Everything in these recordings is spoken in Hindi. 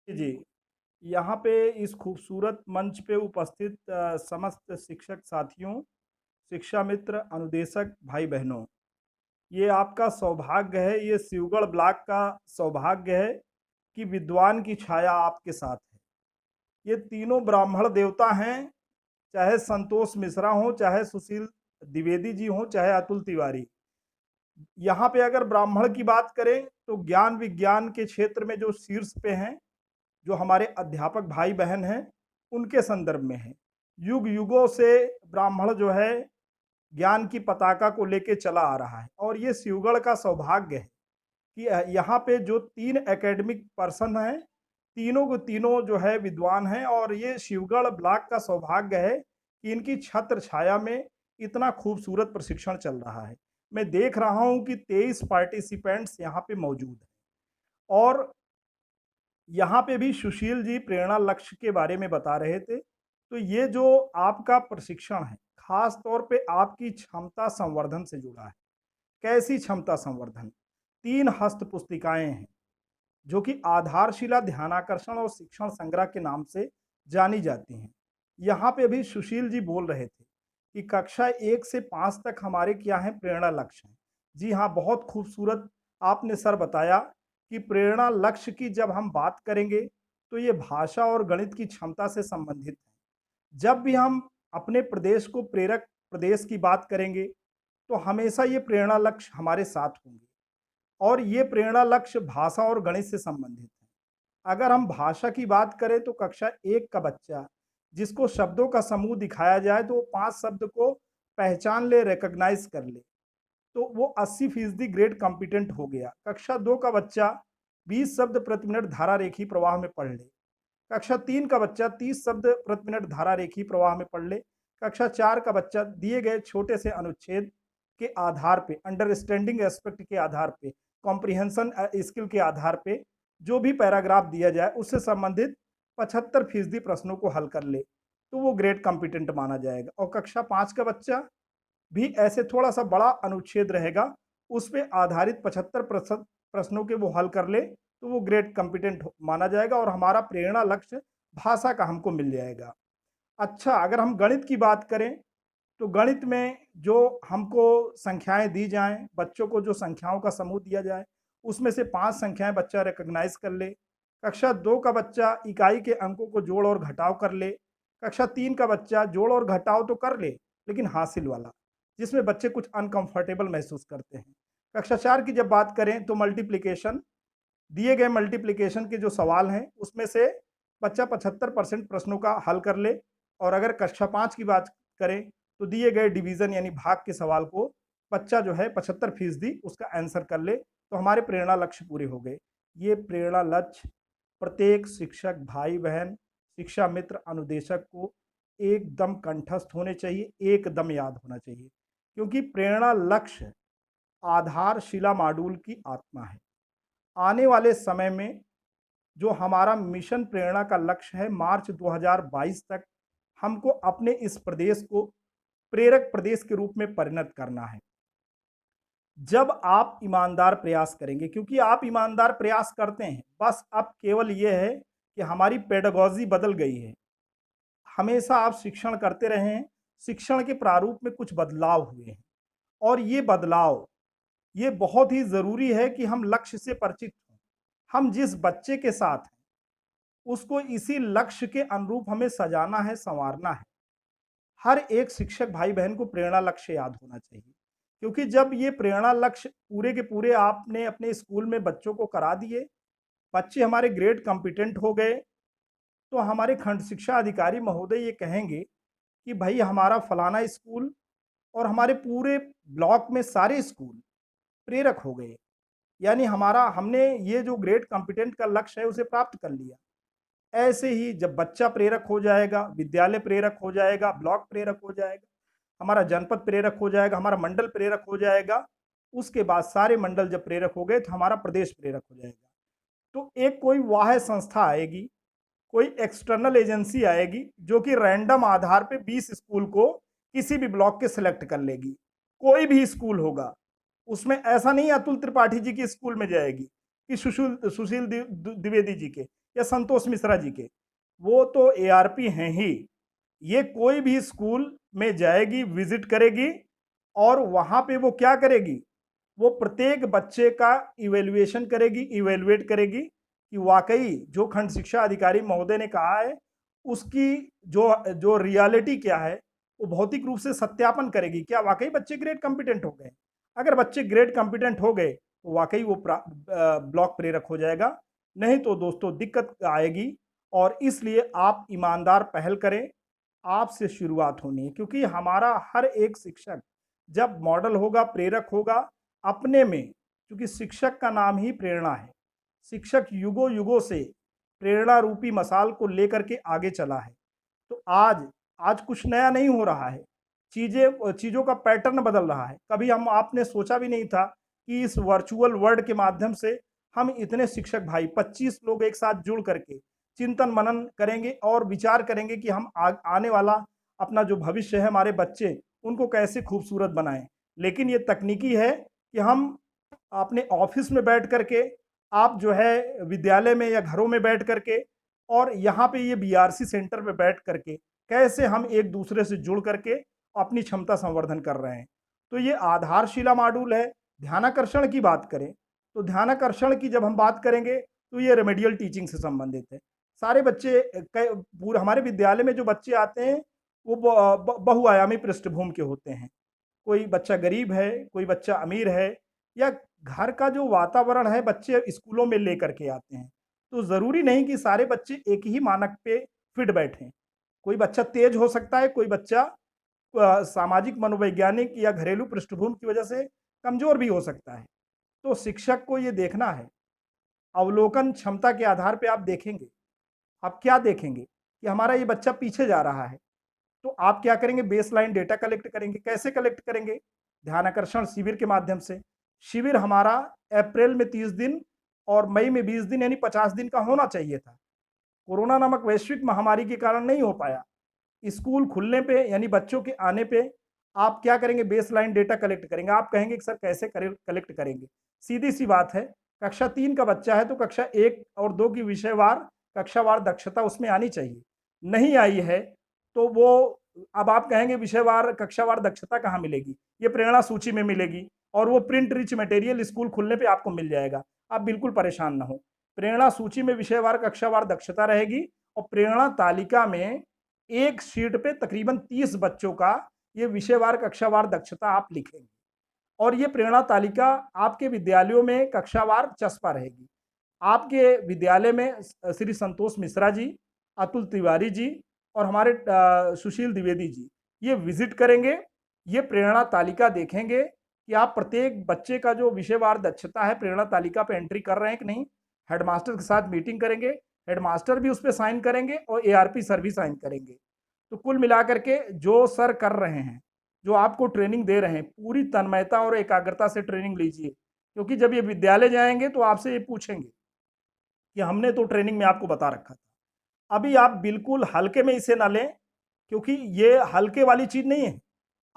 जी, यहाँ पे इस खूबसूरत मंच पे उपस्थित समस्त शिक्षक साथियों, शिक्षा मित्र, अनुदेशक भाई-बहनों, ये आपका सौभाग्य है, ये शिवगढ़ ब्लॉक का सौभाग्य है कि विद्वान की छाया आपके साथ है। ये तीनों ब्राह्मण देवता हैं, चाहे संतोष मिश्रा हों, चाहे सुशील द्विवेदी जी हों, चाहे अतुल तिवारी। यहाँ पे अगर ब्राह्मण की बात करें, तो ज्ञान विज्ञान के क्षेत्र में जो शीर्ष पे हैं, जो हमारे अध्यापक भाई-बहन हैं, उनके संदर्भ में है। युग-युगों से ब्राह्मण जो है, ज्ञान की पताका को लेके चला आ रहा है और ये शिवगढ़ का सौभाग्य है कि यहाँ पे जो 3 एकेडमिक पर्सन हैं, तीनों को तीनों जो है विद्वान हैं और ये शिवगढ़ ब्लॉक का सौभाग्य है कि इनकी छत्र छाया में इतना खूबसूरत प्रशिक्षण चल रहा है। मैं देख रहा हूँ कि 23 पार्टिसिपेंट्स यहाँ पे मौजूद हैं और यहाँ पे भी सुशील जी प्रेरणा लक्ष्य के बारे में बता रहे थे। तो ये जो आपका प्रशिक्षण है, खास तौर पे आपकी क्षमता संवर्धन से जुड़ा है। कैसी क्षमता संवर्धन? 3 हस्त पुस्तिकाएँ हैं, जो कि आधारशिला ध्यानाकर्षण और शिक्षण संग्रह के नाम से जानी जाती हैं। यहाँ पे भी सुशील जी बोल रहे थे कि कक्षा 1 से 5 तक हमारे क्या हैं प्रेरणा लक्ष्य हैं। जी हाँ, बहुत खूबसूरत आपने सर बताया कि प्रेरणा लक्ष्य की जब हम बात करेंगे, तो ये भाषा और गणित की क्षमता से संबंधित है। जब भी हम अपने प्रदेश को प्रेरक प्रदेश की बात करेंगे, तो हमेशा ये प्रेरणा लक्ष्य हमारे साथ होंगे और ये प्रेरणा लक्ष्य भाषा और गणित से संबंधित है। अगर हम भाषा की बात करें तो कक्षा 1 का बच्चा जिसको शब्दों का समूह दिखाया जाए तो वो 5 शब्द को पहचान ले, रिकॉग्नाइज़ कर ले, तो वो 80% ग्रेड कॉम्पिटेंट हो गया। कक्षा 2 का बच्चा 20 शब्द प्रति मिनट धारा रेखी प्रवाह में पढ़ ले। कक्षा 3 का बच्चा 30 शब्द प्रति मिनट धारा रेखी प्रवाह में पढ़ ले। कक्षा 4 का बच्चा दिए गए छोटे से अनुच्छेद के आधार पे, अंडरस्टैंडिंग एस्पेक्ट के आधार पे, कॉम्प्रिहेंशन स्किल के आधार पे जो भी पैराग्राफ दिया जाए उससे संबंधित 75% प्रश्नों को हल कर ले, तो वो ग्रेड कॉम्पिटेंट माना जाएगा। और कक्षा 5 का बच्चा भी ऐसे थोड़ा-सा बड़ा अनुच्छेद रहेगा, उस पे आधारित 75% प्रश्नों के वो हल कर ले, तो वो ग्रेड कॉम्पिटेंट माना जाएगा और हमारा प्रेरणा लक्ष्य भाषा का हमको मिल जाएगा। अच्छा, अगर हम गणित की बात करें, तो गणित में जो हमको संख्याएँ दी जाएँ, बच्चों को जो संख्याओं का समूह दिया जाए, उसमें से 5 संख्याएँ बच्चा रिकॉग्नाइज़ कर ले। कक्षा 2 का बच्चा इकाई के अंकों को जोड़ और घटाव कर ले। कक्षा 3 का बच्चा जोड़ और घटाव तो कर ले, लेकिन हासिल वाला, जिसमें बच्चे कुछ अनकम्फर्टेबल महसूस करते हैं। कक्षा 4 की जब बात करें तो मल्टीप्लिकेशन, दिए गए मल्टीप्लिकेशन के जो सवाल हैं, उसमें से बच्चा 75% प्रश्नों का हल कर ले और अगर कक्षा 5 की बात करें, तो दिए गए डिवीज़न यानी भाग के सवाल को बच्चा जो है 75% उसका आंसर कर ले, तो हमारे प्रेरणा लक्ष्य पूरे हो गए। ये प्रेरणा लक्ष्य प्रत्येक शिक्षक भाई-बहन, शिक्षा मित्र, अनुदेशक को एकदम कंठस्थ होने चाहिए, एकदम याद होना चाहिए। क्योंकि प्रेरणा लक्ष्य आधारशिला मॉड्यूल की आत्मा है। आने वाले समय में जो हमारा मिशन प्रेरणा का लक्ष्य है, मार्च 2022 तक हमको अपने इस प्रदेश को प्रेरक प्रदेश के रूप में परिणत करना है। जब आप ईमानदार प्रयास करेंगे, क्योंकि आप ईमानदार प्रयास करते हैं, बस अब केवल ये है कि हमारी पेडागॉजी बदल गई है। हमेशा आप शिक्षण करते रहे हैं, शिक्षण के प्रारूप में कुछ बदलाव हुए हैं और ये बदलाव, ये बहुत ही ज़रूरी है कि हम लक्ष्य से परिचित हों। हम जिस बच्चे के साथ हैं, उसको इसी लक्ष्य के अनुरूप हमें सजाना है, सँवारना है। हर एक शिक्षक भाई-बहन को प्रेरणा लक्ष्य याद होना चाहिए, क्योंकि जब ये प्रेरणा लक्ष्य पूरे के पूरे आपने अपने स्कूल में बच्चों को करा दिए, बच्चे हमारे ग्रेड कॉम्पिटेंट हो गए, तो हमारे खंड शिक्षा अधिकारी महोदय ये कहेंगे कि भई हमारा फलाना स्कूल और हमारे पूरे ब्लॉक में सारे स्कूल प्रेरक हो गए। यानी हमारा हमने ये जो ग्रेड कॉम्पिटेंट का लक्ष्य है उसे प्राप्त कर लिया। ऐसे ही जब बच्चा प्रेरक हो जाएगा, विद्यालय प्रेरक हो जाएगा, ब्लॉक प्रेरक हो जाएगा, हमारा जनपद प्रेरक हो जाएगा, हमारा मंडल प्रेरक हो जाएगा, उसके बाद सारे मंडल जब प्रेरक हो गए तो हमारा प्रदेश प्रेरक हो जाएगा। तो एक कोई बाह्य संस्था आएगी, कोई एक्सटर्नल एजेंसी आएगी जो कि रैंडम आधार पे 20 स्कूल को किसी भी ब्लॉक के सिलेक्ट कर लेगी। कोई भी स्कूल होगा, उसमें ऐसा नहीं अतुल त्रिपाठी जी के स्कूल में जाएगी कि सुशील द्विवेदी जी के। या संतोष मिश्रा जी के, वो तो एआरपी हैं ही। ये कोई भी स्कूल में जाएगी, विजिट करेगी और वहाँ पे वो क्या करेगी, वो प्रत्येक बच्चे का इवैल्यूएशन करेगी, इवैल्यूएट करेगी कि वाक़ई जो खंड शिक्षा अधिकारी महोदय ने कहा है, उसकी जो जो रियलिटी क्या है, वो भौतिक रूप से सत्यापन करेगी। क्या वाक़ई बच्चे ग्रेड कॉम्पिटेंट हो गए? अगर बच्चे ग्रेड कॉम्पिटेंट हो गए, तो वाक़ई वो ब्लॉक प्रेरक हो जाएगा, नहीं तो दोस्तों दिक्कत आएगी। और इसलिए आप ईमानदार पहल करें, आपसे शुरुआत होनी है, क्योंकि हमारा हर एक शिक्षक जब मॉडल होगा, प्रेरक होगा अपने में, क्योंकि शिक्षक का नाम ही प्रेरणा है। शिक्षक युगों युगों से प्रेरणा रूपी मशाल को लेकर के आगे चला है। तो आज आज कुछ नया नहीं हो रहा है, चीज़ों का पैटर्न बदल रहा है। कभी हम आपने सोचा भी नहीं था कि इस वर्चुअल वर्ल्ड के माध्यम से हम इतने शिक्षक भाई 25 लोग एक साथ जुड़ करके चिंतन मनन करेंगे और विचार करेंगे कि हम आने वाला अपना जो भविष्य है, हमारे बच्चे, उनको कैसे खूबसूरत बनाएं। लेकिन ये तकनीकी है कि हम अपने ऑफिस में बैठ करके, आप जो है विद्यालय में या घरों में बैठ करके, और यहाँ पे ये बीआरसी सेंटर पे बैठ करके कैसे हम एक दूसरे से जुड़ करके अपनी क्षमता संवर्धन कर रहे हैं। तो ये आधारशिला मॉड्यूल है। ध्यानाकर्षण की बात करें तो ध्यानाकर्षण की जब हम बात करेंगे तो ये रेमेडियल टीचिंग से संबंधित है। सारे बच्चे पूरे हमारे विद्यालय में जो बच्चे आते हैं वो बहुआयामी पृष्ठभूमि के होते हैं। कोई बच्चा गरीब है, कोई बच्चा अमीर है, या घर का जो वातावरण है बच्चे स्कूलों में लेकर के आते हैं। तो ज़रूरी नहीं कि सारे बच्चे एक ही मानक पे फिट बैठें। कोई बच्चा तेज हो सकता है, कोई बच्चा सामाजिक मनोवैज्ञानिक या घरेलू पृष्ठभूमि की वजह से कमज़ोर भी हो सकता है। तो शिक्षक को ये देखना है, अवलोकन क्षमता के आधार पे आप देखेंगे। आप क्या देखेंगे कि हमारा ये बच्चा पीछे जा रहा है, तो आप क्या करेंगे, बेसलाइन डेटा कलेक्ट करेंगे। कैसे कलेक्ट करेंगे? ध्यानाकर्षण शिविर के माध्यम से। शिविर हमारा अप्रैल में 30 दिन और मई में 20 दिन यानी 50 दिन का होना चाहिए था। कोरोना नामक वैश्विक महामारी के कारण नहीं हो पाया। स्कूल खुलने पे यानी बच्चों के आने पे आप क्या करेंगे, बेसलाइन डेटा कलेक्ट करेंगे। आप कहेंगे कि सर कैसे कलेक्ट करेंगे? सीधी सी बात है, कक्षा 3 का बच्चा है तो कक्षा 1 और 2 की विषयवार कक्षावार दक्षता उसमें आनी चाहिए। नहीं आई है तो वो, अब आप कहेंगे विषयवार कक्षावार दक्षता कहाँ मिलेगी? ये प्रेरणा सूची में मिलेगी और वो प्रिंट रिच मटेरियल स्कूल खुलने पे आपको मिल जाएगा। आप बिल्कुल परेशान ना हो। प्रेरणा सूची में विषयवार कक्षावार दक्षता रहेगी और प्रेरणा तालिका में एक शीट पे तकरीबन 30 बच्चों का ये विषयवार कक्षावार दक्षता आप लिखेंगे और ये प्रेरणा तालिका आपके विद्यालयों में कक्षावार चस्पा रहेगी। आपके विद्यालय में श्री संतोष मिश्रा जी, अतुल तिवारी जी और हमारे सुशील द्विवेदी जी ये विजिट करेंगे। ये प्रेरणा तालिका देखेंगे कि आप प्रत्येक बच्चे का जो विषयवार दक्षता है प्रेरणा तालिका पे एंट्री कर रहे हैं कि नहीं। हेडमास्टर के साथ मीटिंग करेंगे, हेडमास्टर भी उस पर साइन करेंगे और एआरपी सर भी साइन करेंगे। तो कुल मिलाकर के जो सर कर रहे हैं, जो आपको ट्रेनिंग दे रहे हैं, पूरी तन्मयता और एकाग्रता से ट्रेनिंग लीजिए, क्योंकि जब ये विद्यालय जाएंगे तो आपसे ये पूछेंगे कि हमने तो ट्रेनिंग में आपको बता रखा था। अभी आप बिल्कुल हल्के में इसे ना लें, क्योंकि ये हल्के वाली चीज़ नहीं है।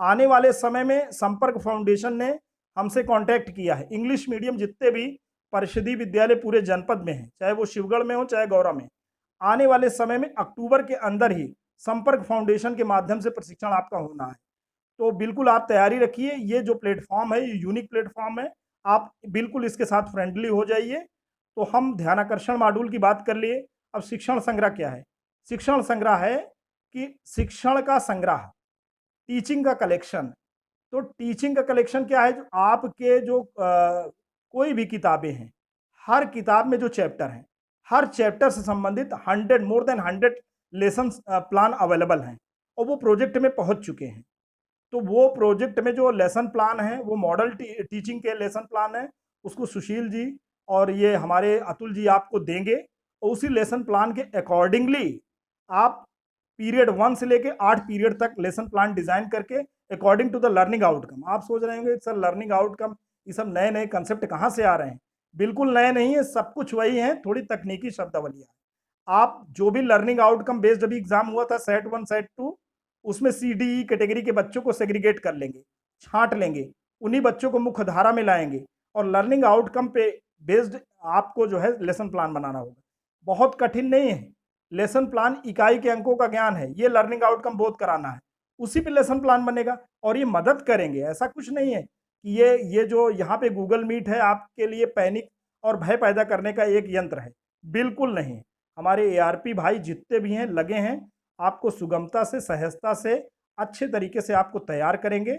आने वाले समय में संपर्क फाउंडेशन ने हमसे कांटेक्ट किया है। इंग्लिश मीडियम जितने भी परिषदीय विद्यालय पूरे जनपद में हैं, चाहे वो शिवगढ़ में हो चाहे गौरा में, आने वाले समय में अक्टूबर के अंदर ही संपर्क फाउंडेशन के माध्यम से प्रशिक्षण आपका होना है। तो बिल्कुल आप तैयारी रखिए। ये जो प्लेटफॉर्म है ये यूनिक प्लेटफॉर्म है, आप बिल्कुल इसके साथ फ्रेंडली हो जाइए। तो हम ध्यानाकर्षण मॉड्यूल की बात कर लिए। अब शिक्षण संग्रह क्या है? शिक्षण संग्रह है कि शिक्षण का संग्रह, टीचिंग का कलेक्शन। तो टीचिंग का कलेक्शन क्या है? जो आपके जो कोई भी किताबें हैं, हर किताब में जो चैप्टर हैं, हर चैप्टर से संबंधित 100 more than 100 lesson plan available हैं और वो प्रोजेक्ट में पहुंच चुके हैं। तो वो प्रोजेक्ट में जो लेसन प्लान है वो मॉडल टीचिंग के लेसन प्लान है, उसको सुशील जी और ये हमारे अतुल जी आपको देंगे और उसी लेसन प्लान के अकॉर्डिंगली आप पीरियड 1 से लेके 8 पीरियड तक लेसन प्लान डिजाइन करके according to the learning outcome. आप सोच रहे होंगे सर लर्निंग आउटकम, ये सब नए नए कंसेप्ट कहाँ से आ रहे हैं? बिल्कुल नए नहीं है, सब कुछ वही है, थोड़ी तकनीकी शब्दावलियाँ। आप जो भी लर्निंग आउटकम बेस्ड अभी एग्जाम हुआ था सेट 1 सेट 2, उसमें CDE कैटेगरी के बच्चों को सेग्रीगेट कर लेंगे, छांट लेंगे, उन्हीं बच्चों को मुख्य धारा में लाएंगे और लर्निंग आउटकम पे बेस्ड आपको जो है लेसन प्लान बनाना होगा। बहुत कठिन नहीं है। लेसन प्लान इकाई के अंकों का ज्ञान है, ये लर्निंग आउटकम बोध कराना है, उसी पे लेसन प्लान बनेगा और ये मदद करेंगे। ऐसा कुछ नहीं है कि ये जो यहाँ पे गूगल मीट है आपके लिए पैनिक और भय पैदा करने का एक यंत्र है, बिल्कुल नहीं। हमारे एआरपी भाई जितने भी हैं लगे हैं आपको सुगमता से, सहजता से, अच्छे तरीके से आपको तैयार करेंगे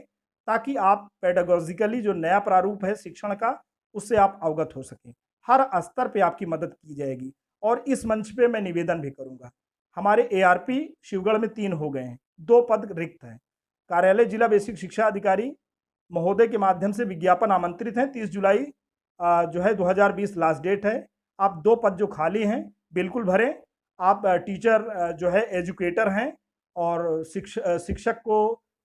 ताकि आप पेडागोजिकली जो नया प्रारूप है शिक्षण का उससे आप अवगत हो सकें। हर स्तर पे आपकी मदद की जाएगी और इस मंच पे मैं निवेदन भी करूंगा। हमारे एआरपी शिवगढ़ में 3 हो गए हैं, 2 पद रिक्त हैं। कार्यालय जिला बेसिक शिक्षा अधिकारी महोदय के माध्यम से विज्ञापन आमंत्रित हैं। 30 जुलाई जो है 2020 लास्ट डेट है। आप 2 पद जो खाली हैं बिल्कुल भरें। आप टीचर जो है एजुकेटर हैं और शिक्षक को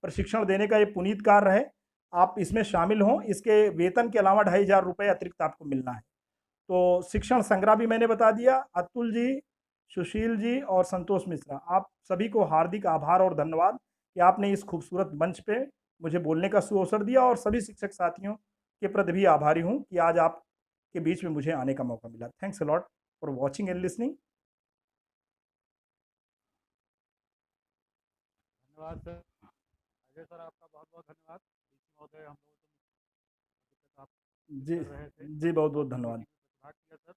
प्रशिक्षण देने का ये पुनीत कार्य है। आप इसमें शामिल हों। इसके वेतन के अलावा 2500 रुपये अतिरिक्त आपको मिलना है। तो शिक्षण संग्रह भी मैंने बता दिया। अतुल जी, सुशील जी और संतोष मिश्रा, आप सभी को हार्दिक आभार और धन्यवाद कि आपने इस खूबसूरत मंच पे मुझे बोलने का सुअवसर दिया और सभी शिक्षक साथियों के प्रति भी आभारी हूँ कि आज आपके बीच में मुझे आने का मौका मिला। Thanks a lot for watching and listening. धन्यवाद सर। अजय सर, आपका बहुत बहुत धन्यवाद। डीसी महोदय, हम लोगों को आप जी कर रहे थे, जी, बहुत बहुत आपने धन्यवाद। मीटिंग में प्रतिभाग किया सर।